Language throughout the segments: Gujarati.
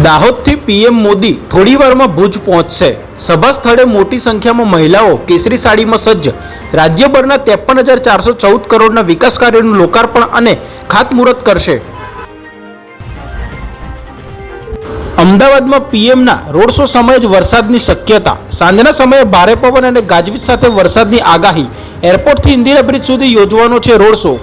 દાહોદથી પીએમ મોદી થોડીવારમાં ભુજ પહોંચશે। સભા સ્થળે મોટી સંખ્યામાં મહિલાઓ કેસરી સાડીમાં સજ્જ રાજ્યભરના 53,414 કરોડના વિકાસ કાર્યોનું લોકાર્પણ અને ખાતમુહૂર્ત કરશે। અમદાવાદમાં પીએમના રોડ શો સમયે જ વરસાદની શક્યતા। સાંજના સમયે ભારે પવન અને ગાજવીજ સાથે વરસાદની આગાહી। એરપોર્ટથી ઇન્દિરા બ્રિજ સુધી યોજવાનો છે રોડ શો।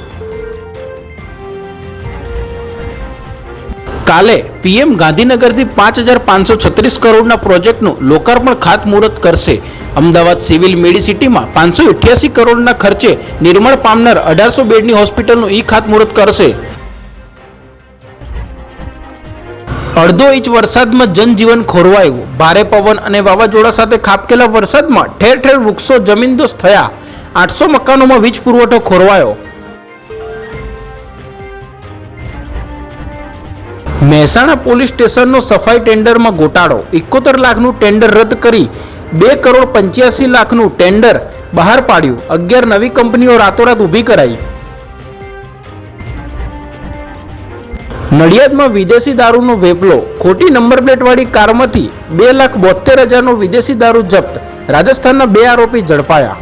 કાલે પીએમ ગાંધીનગરથી 5,536 કરોડના પ્રોજેક્ટનું લોકાર્પણ ખાતમુહૂર્ત કરશે। અમદાવાદ સિવિલ મેડિસિટીમાં 588 કરોડના ખર્ચે નિર્માણ પામનાર 1800 બેડની હોસ્પિટલનું ખાતમુહૂર્ત કરશે। અડધો ઇંચ વરસાદમાં જનજીવન ખોરવાયું। ભારે પવન અને વાવાઝોડા સાથે ખાબકેલા વરસાદમાં ઠેર ઠેર વૃક્ષો જમીનદોસ્ત થયા। 800 મકાનોમાં વીજ પુરવઠો ખોરવાયો। મહેસાણા પોલીસ સ્ટેશનનો સફાઈ ટેન્ડરમાં ગોટાળો। 71 લાખનું ટેન્ડર રદ કરી 2,85 લાખનું ટેન્ડર બહાર પાડ્યું। 11 નવી કંપનીઓ રાતોરાત ઊભી કરાઈ। નડિયાદમાં વિદેશી દારૂનો વેપલો। ખોટી નંબર પ્લેટવાળી કારમાંથી 2,72,000નો વિદેશી દારૂ જપ્ત। રાજસ્થાનના 2 આરોપી ઝડપાયા।